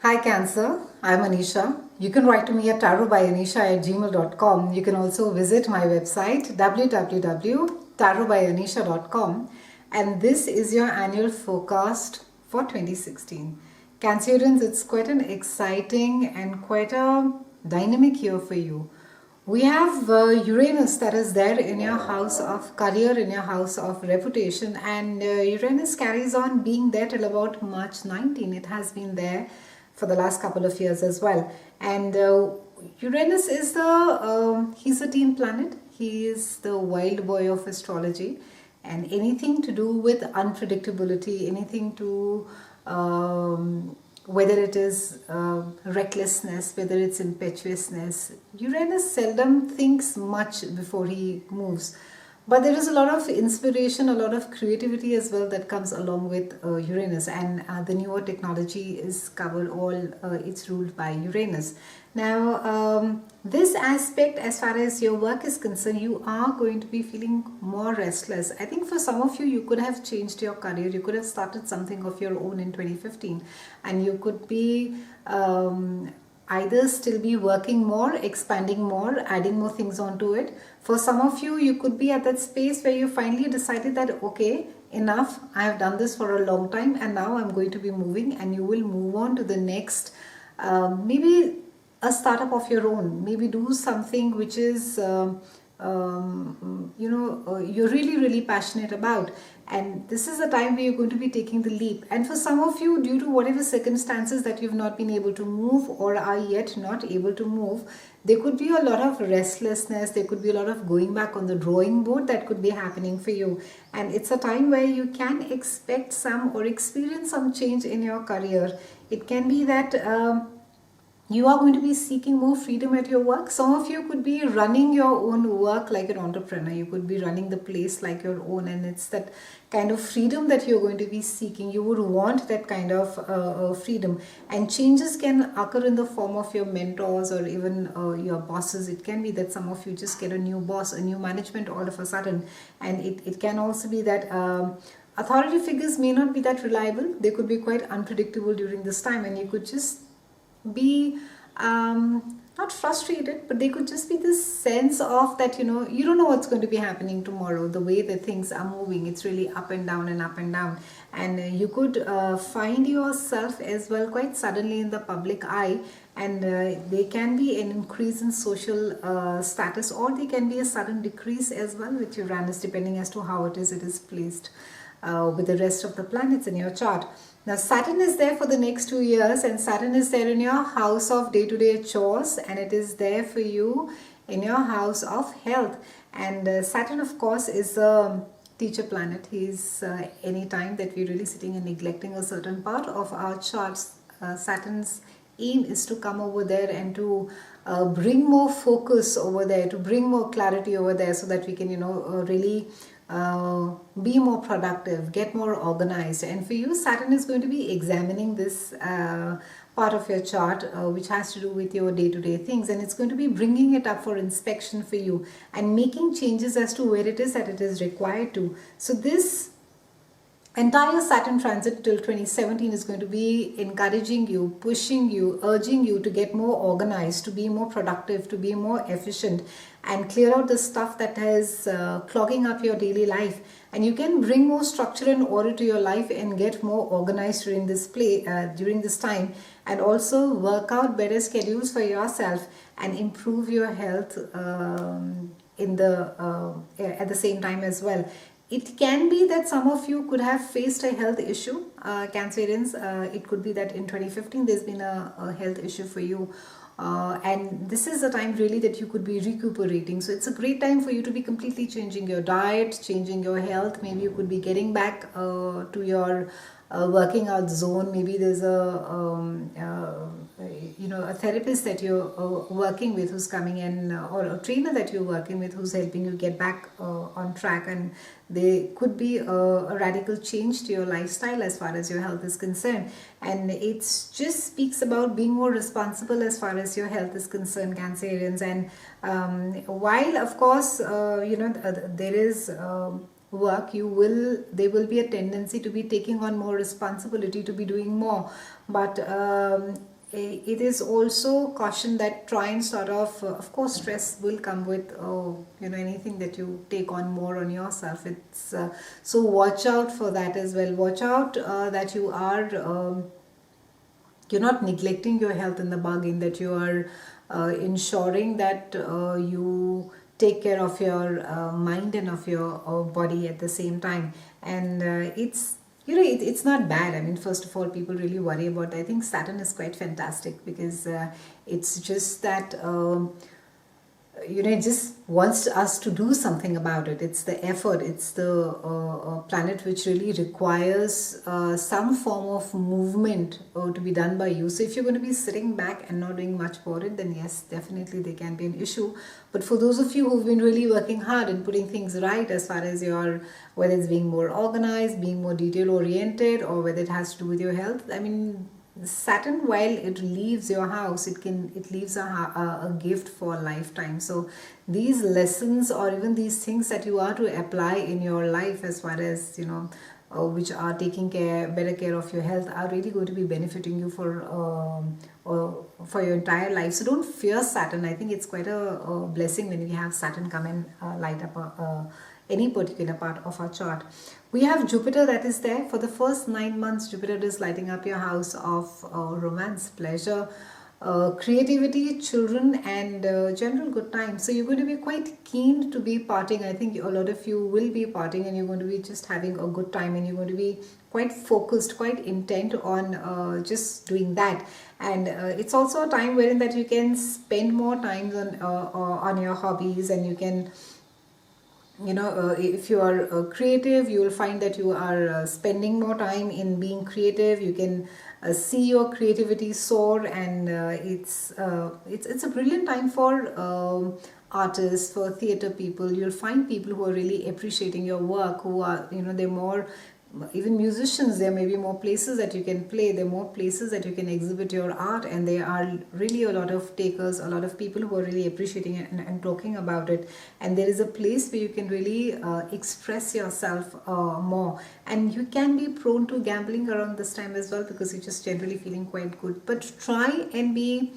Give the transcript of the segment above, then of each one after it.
Hi Cancer, I'm Anisha. You can write to me at tarotbyanisha@gmail.com. You can also visit my website www.tarotbyanisha.com, and this is your annual forecast for 2016. Cancerians, it's quite an exciting and quite a dynamic year for you. We have Uranus that is there in your house of career, in your house of reputation, and Uranus carries on being there till about March 19. It has been there for the last couple of years as well. And Uranus is he's a teen planet. He is the wild boy of astrology, and anything to do with unpredictability, anything to whether it is recklessness, whether it's impetuousness. Uranus seldom thinks much before he moves. But there is a lot of inspiration, a lot of creativity as well that comes along with Uranus, and the newer technology is covered all, it's ruled by Uranus. Now, this aspect, as far as your work is concerned, you are going to be feeling more restless. I think for some of you, you could have changed your career, you could have started something of your own in 2015, and you could be either still be working more, expanding more, adding more things onto it. For some of you, you could be at that space where you finally decided that, okay, enough, I have done this for a long time and now I'm going to be moving, and you will move on to the next, maybe a startup of your own, maybe do something which is you're really passionate about, and this is the time where you're going to be taking the leap. And for some of you, due to whatever circumstances that you've not been able to move or are yet not able to move, there could be a lot of restlessness, there could be a lot of going back on the drawing board that could be happening for you, and it's a time where you can expect some or experience some change in your career. It can be that you are going to be seeking more freedom at your work. Some of you could be running your own work like an entrepreneur. You could be running the place like your own, and it's that kind of freedom that you're going to be seeking. You would want that kind of freedom, and changes can occur in the form of your mentors or even your bosses. It can be that some of you just get a new boss, a new management all of a sudden, and it can also be that authority figures may not be that reliable. They could be quite unpredictable during this time, and you could just be not frustrated, but they could just be this sense of that, you don't know what's going to be happening tomorrow. The way that things are moving, it's really up and down and up and down, and you could find yourself as well quite suddenly in the public eye, and there can be an increase in social status, or there can be a sudden decrease as well with Uranus, depending as to how it is placed with the rest of the planets in your chart. Now, Saturn is there for the next 2 years, and Saturn is there in your house of day-to-day chores, and it is there for you in your house of health. And Saturn, of course, is a teacher planet. He's any time that we're really sitting and neglecting a certain part of our charts, Saturn's aim is to come over there and to bring more focus over there, to bring more clarity over there, so that we can, really be more productive, get more organized. And for you, Saturn is going to be examining this part of your chart which has to do with your day-to-day things, and it's going to be bringing it up for inspection for you and making changes as to where it is that it is required to. So this entire Saturn transit till 2017 is going to be encouraging you, pushing you, urging you to get more organized, to be more productive, to be more efficient, and clear out the stuff that is clogging up your daily life. And you can bring more structure and order to your life and get more organized during this time, and also work out better schedules for yourself and improve your health at the same time as well. It can be that some of you could have faced a health issue, Cancerians. It could be that in 2015 there's been a health issue for you, and this is the time really that you could be recuperating. So it's a great time for you to be completely changing your diet, changing your health. Maybe you could be getting back to your working out zone. Maybe there's a therapist that you're working with who's coming in, or a trainer that you're working with who's helping you get back on track, and there could be a radical change to your lifestyle as far as your health is concerned. And it just speaks about being more responsible as far as your health is concerned, Cancerians. And while of course there is work, there will be a tendency to be taking on more responsibility, to be doing more, but it is also cautioned that try and sort of course, stress will come with anything that you take on more on yourself. It's so watch out for that as well. Watch out that you're not neglecting your health in the bargain, that you are ensuring that you take care of your mind and of your body at the same time. And it's it's not bad. I mean, first of all, people really worry about, I think Saturn is quite fantastic because it's just that it just wants us to do something about it. It's the effort, it's the planet which really requires some form of movement to be done by you. So if you're going to be sitting back and not doing much about it, then yes, definitely there can be an issue. But for those of you who've been really working hard and putting things right, as far as your, whether it's being more organized, being more detail oriented, or whether it has to do with your health, I mean, Saturn, while it leaves your house, it leaves a gift for a lifetime. So these lessons, or even these things that you are to apply in your life, as far as which are taking better care of your health, are really going to be benefiting you for your entire life. So don't fear Saturn. I think it's quite a blessing when we have Saturn come and light up any particular part of our chart. We have Jupiter that is there. For the first 9 months, Jupiter is lighting up your house of romance, pleasure, creativity, children, and general good time. So you're going to be quite keen to be partying. I think a lot of you will be partying, and you're going to be just having a good time, and you're going to be quite focused, quite intent on just doing that. And it's also a time wherein that you can spend more time on your hobbies, and you can if you are creative, you will find that you are spending more time in being creative. You can see your creativity soar, and it's a brilliant time for artists, for theater people. You'll find people who are really appreciating your work, who are they're more, even musicians, there may be more places that you can play, there are more places that you can exhibit your art, and there are really a lot of takers, a lot of people who are really appreciating it and talking about it. And there is a place where you can really express yourself more. And you can be prone to gambling around this time as well, because you're just generally feeling quite good. But try and be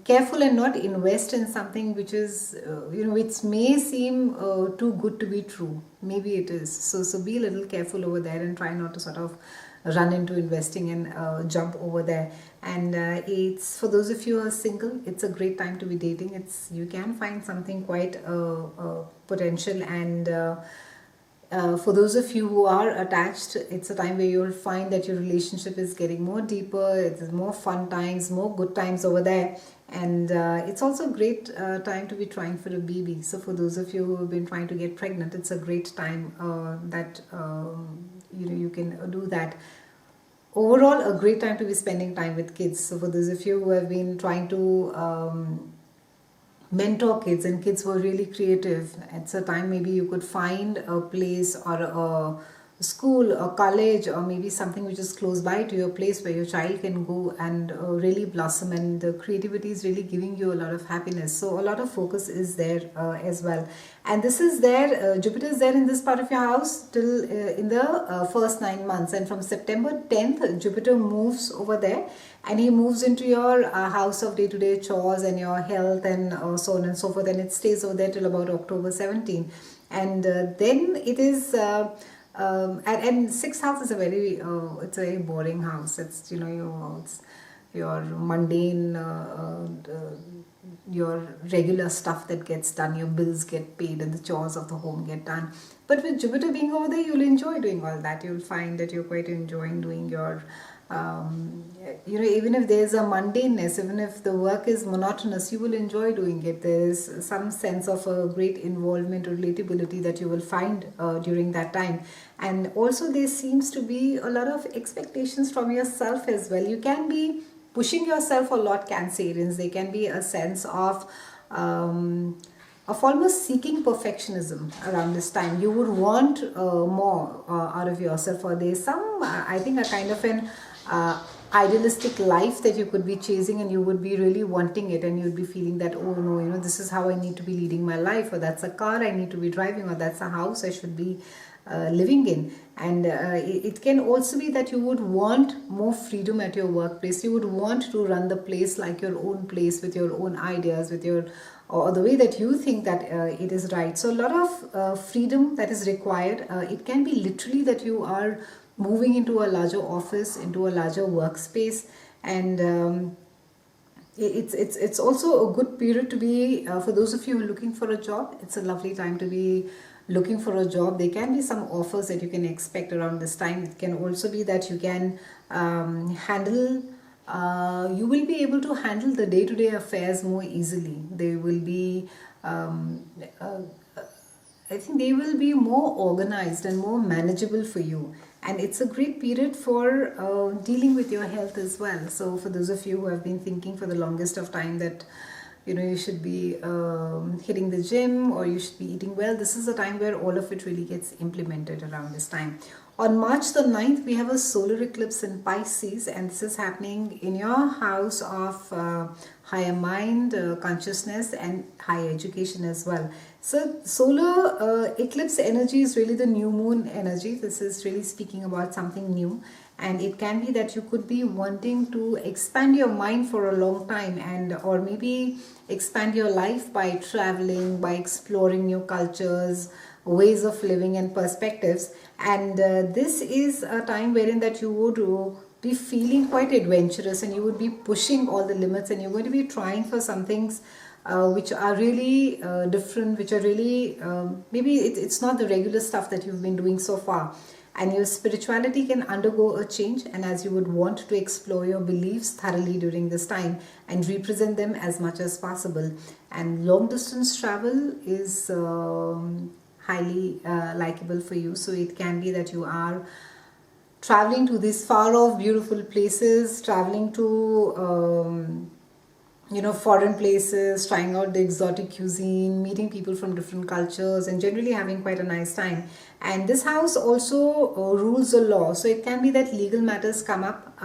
careful and not invest in something which is which may seem too good to be true. Maybe it is. So be a little careful over there, and try not to sort of run into investing and jump over there. And it's for those of you who are single, it's a great time to be dating. You can find something quite potential. And for those of you who are attached, it's a time where you'll find that your relationship is getting more deeper. It's more fun times, more good times over there. And it's also a great time to be trying for a baby. So for those of you who have been trying to get pregnant, it's a great time that you can do that. Overall, a great time to be spending time with kids. So for those of you who have been trying to mentor kids, and kids were really creative, it's a time maybe you could find a place or a school or college, or maybe something which is close by to your place where your child can go and really blossom, and the creativity is really giving you a lot of happiness. So a lot of focus is there as well. And this is there, Jupiter is there in this part of your house till in the first 9 months, and from September 10th Jupiter moves over there, and he moves into your house of day-to-day chores and your health, and so on and so forth, and it stays over there till about October 17. And then it is and sixth house is a very it's a very boring house. It's it's your mundane your regular stuff that gets done, your bills get paid, and the chores of the home get done. But with Jupiter being over there, you'll enjoy doing all that. You'll find that you're quite enjoying doing your even if there's a mundaneness, even if the work is monotonous, you will enjoy doing it. There's some sense of a great involvement or relatability that you will find during that time. And also there seems to be a lot of expectations from yourself as well. You can be pushing yourself a lot, Cancerians. There can be a sense of almost seeking perfectionism around this time. You would want more out of yourself, or there's some I think a kind of an idealistic life that you could be chasing, and you would be really wanting it, and you'd be feeling that, oh no, this is how I need to be leading my life, or that's a car I need to be driving, or that's a house I should be living in. And it can also be that you would want more freedom at your workplace. You would want to run the place like your own place, with your own ideas, with your, or the way that you think that it is right. So a lot of freedom that is required. It can be literally that you are moving into a larger office, into a larger workspace, and it's also a good period to be, for those of you who are looking for a job. It's a lovely time to be looking for a job. There can be some offers that you can expect around this time. It can also be that you can handle you will be able to handle the day-to-day affairs more easily. They will be I think they will be more organized and more manageable for you. And it's a great period for dealing with your health as well. So for those of you who have been thinking for the longest of time that you should be hitting the gym, or you should be eating well, this is a time where all of it really gets implemented around this time. On March the 9th, we have a solar eclipse in Pisces, and this is happening in your house of higher mind, consciousness, and higher education as well. So solar eclipse energy is really the new moon energy. This is really speaking about something new, and it can be that you could be wanting to expand your mind for a long time, and or maybe expand your life by traveling, by exploring new cultures, ways of living, and perspectives. And this is a time wherein that you would be feeling quite adventurous, and you would be pushing all the limits, and you're going to be trying for some things which are really different, which are really maybe it's not the regular stuff that you've been doing so far. And your spirituality can undergo a change, and as you would want to explore your beliefs thoroughly during this time and represent them as much as possible. And long distance travel is highly likable for you. So it can be that you are traveling to these far off beautiful places, traveling to foreign places, trying out the exotic cuisine, meeting people from different cultures, and generally having quite a nice time. And this house also rules the law, so it can be that legal matters come up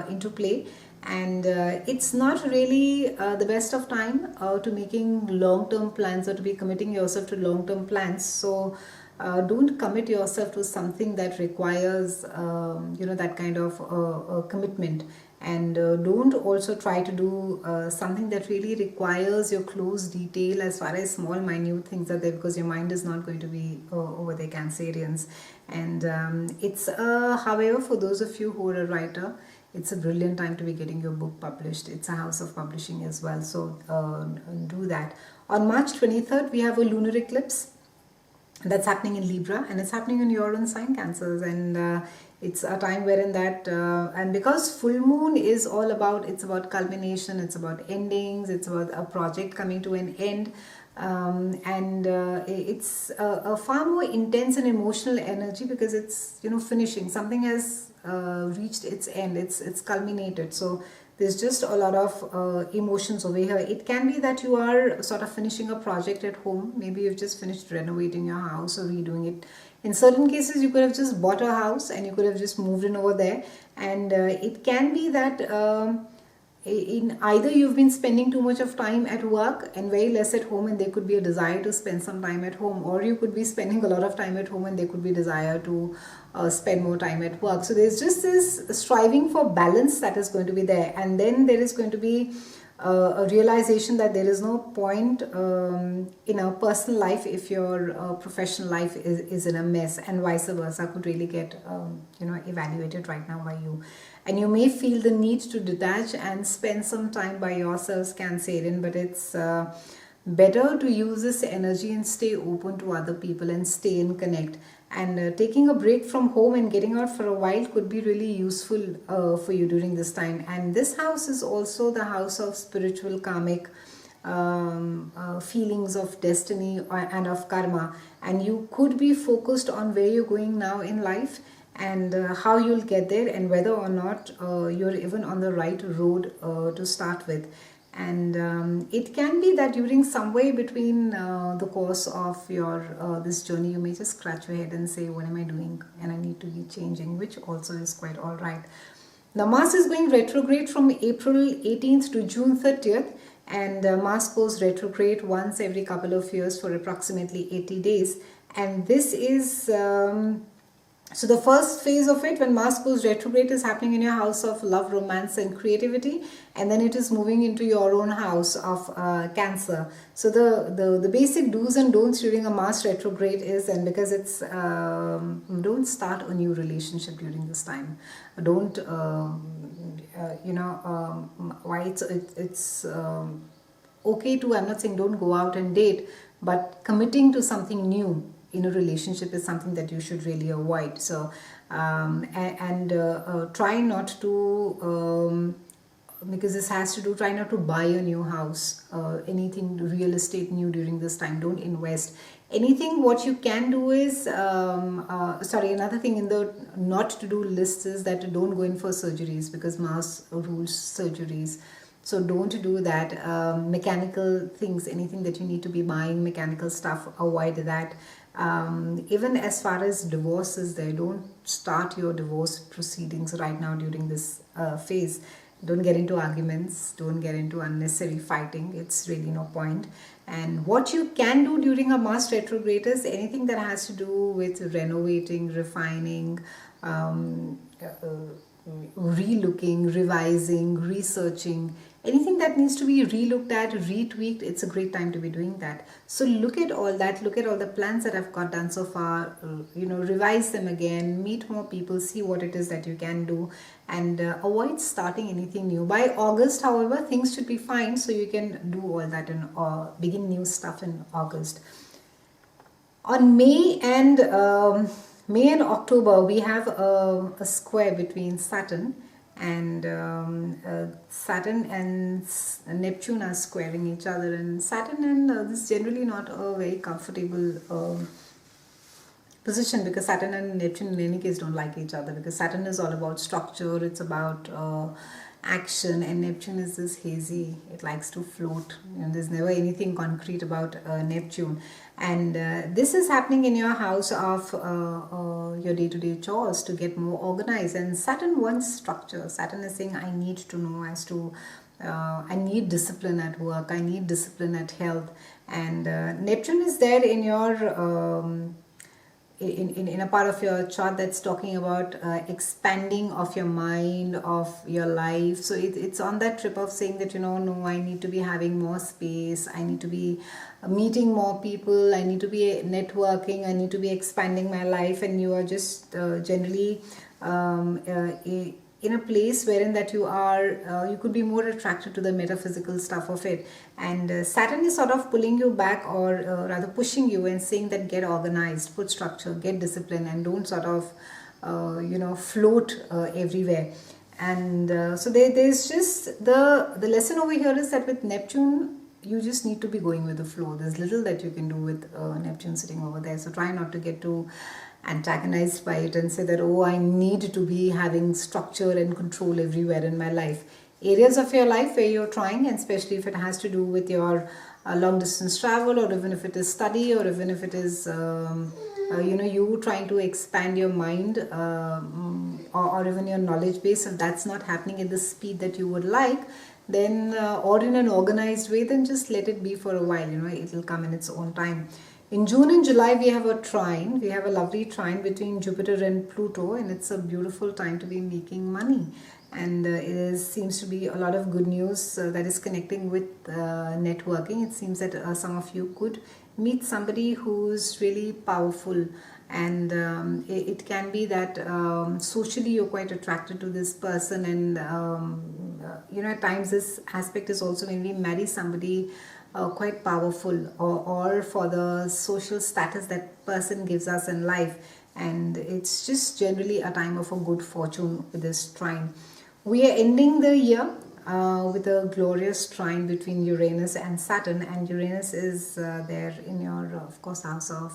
into play, and it's not really the best of time to making long-term plans, or to be committing yourself to long-term plans. So don't commit yourself to something that requires that kind of commitment. And don't also try to do something that really requires your close detail as far as small minute things are there, because your mind is not going to be over there, Cancerians. And it's however, for those of you who are a writer, it's a brilliant time to be getting your book published. It's a house of publishing as well, so do that. On March 23rd, we have a lunar eclipse that's happening in Libra, and it's happening in your own sign, Cancers. And it's a time wherein that and because full moon is all about, it's about culmination, it's about endings, it's about a project coming to an end, and it's a far more intense and emotional energy, because it's finishing something, has reached its end, it's culminated. So there's just a lot of emotions over here. It can be that you are sort of finishing a project at home. Maybe you've just finished renovating your house or redoing it. In certain cases, you could have just bought a house and you could have just moved in over there. And it can be that in either you've been spending too much of time at work and very less at home, and there could be a desire to spend some time at home, or you could be spending a lot of time at home and there could be desire to spend more time at work. So there's just this striving for balance that is going to be there, and then there is going to be a realization that there is no point in a personal life if your professional life is in a mess, and vice versa could really get evaluated right now by you. And you may feel the need to detach and spend some time by yourselves, Cancerian, but it's better to use this energy and stay open to other people and stay in connect. And taking a break from home and getting out for a while could be really useful for you during this time. And this house is also the house of spiritual karmic feelings of destiny and of karma. And you could be focused on where you're going now in life, and how you'll get there, and whether or not you're even on the right road to start with. And it can be that during some way between the course of your this journey, you may just scratch your head and say, what am I doing, and I need to be changing, which also is quite all right. Now Mars is going retrograde from April 18th to June 30th, and Mars goes retrograde once every couple of years for approximately 80 days. And this is so the first phase of it, when Mars goes retrograde, is happening in your house of love, romance and creativity, and then it is moving into your own house of Cancer. So the basic do's and don'ts during a Mars retrograde is, and because it's don't start a new relationship during this time. Don't why it's okay to, I'm not saying don't go out and date, but committing to something new in a relationship is something that you should really avoid. So try not to because this has to do, try not to buy a new house, anything real estate new during this time. Don't invest anything. What you can do is another thing in the not to do list is that don't go in for surgeries, because Mars rules surgeries. So don't do that. Mechanical things, anything that you need to be buying, mechanical stuff, avoid that. Even as far as divorce is there, don't start your divorce proceedings right now during this phase. Don't get into arguments, don't get into unnecessary fighting. It's really no point. And what you can do during a Mars retrograde is anything that has to do with renovating, refining, relooking, revising, researching, anything that needs to be relooked at, retweaked. It's a great time to be doing that. So look at all that, look at all the plans that I've got done so far, revise them again, meet more people, see what it is that you can do, and avoid starting anything new. By August, however, things should be fine, so you can do all that and begin new stuff in August. On May and October, we have a square between Saturn and Neptune are squaring each other, and Saturn and this is generally not a very comfortable position, because Saturn and Neptune in any case don't like each other, because Saturn is all about structure, it's about action, and Neptune is this hazy, it likes to float, there's never anything concrete about Neptune. And this is happening in your house of your day-to-day chores to get more organized. And Saturn wants structure. Saturn is saying, I need to know as to I need discipline at work, I need discipline at health. And Neptune is there in your in a part of your chart that's talking about expanding of your mind, of your life. So it's on that trip of saying that, no, I need to be having more space, I need to be meeting more people, I need to be networking, I need to be expanding my life. And you are just generally in a place wherein that you are, you could be more attracted to the metaphysical stuff of it. And Saturn is sort of pulling you back, or rather pushing you and saying that get organized, put structure, get discipline, and don't sort of float everywhere. And so there's just the lesson over here is that with Neptune, you just need to be going with the flow. There's little that you can do with Neptune sitting over there. So try not to get too antagonized by it and say that, oh, I need to be having structure and control everywhere in my life. Areas of your life where you're trying, and especially if it has to do with your long distance travel, or even if it is study, or even if it is you trying to expand your mind, or even your knowledge base, if that's not happening at the speed that you would like, then or in an organized way, then just let it be for a while. It will come in its own time. In June and July, we have a trine. We have a lovely trine between Jupiter and Pluto, and it's a beautiful time to be making money. And seems to be a lot of good news that is connecting with networking. It seems that some of you could meet somebody who's really powerful, and it can be that socially you're quite attracted to this person, and at times this aspect is also when we marry somebody quite powerful, or for the social status that person gives us in life. And it's just generally a time of a good fortune with this trine. We are ending the year with a glorious trine between Uranus and Saturn, and Uranus is there in your, of course, house of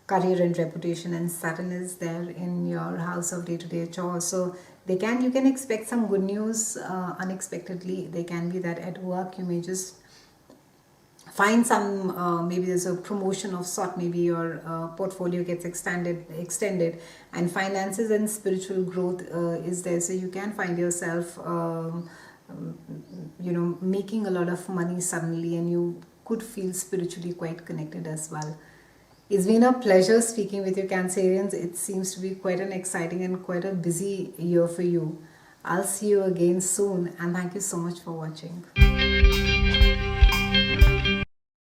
career and reputation, and Saturn is there in your house of day-to-day chores. So you can expect some good news unexpectedly. They can be that at work you may just find some maybe there's a promotion of sort, maybe your portfolio gets extended, and finances and spiritual growth is there, so you can find yourself making a lot of money suddenly, and you could feel spiritually quite connected as well. It's been a pleasure speaking with you, Cancerians. It seems to be quite an exciting and quite a busy year for you. I'll see you again soon, and thank you so much for watching.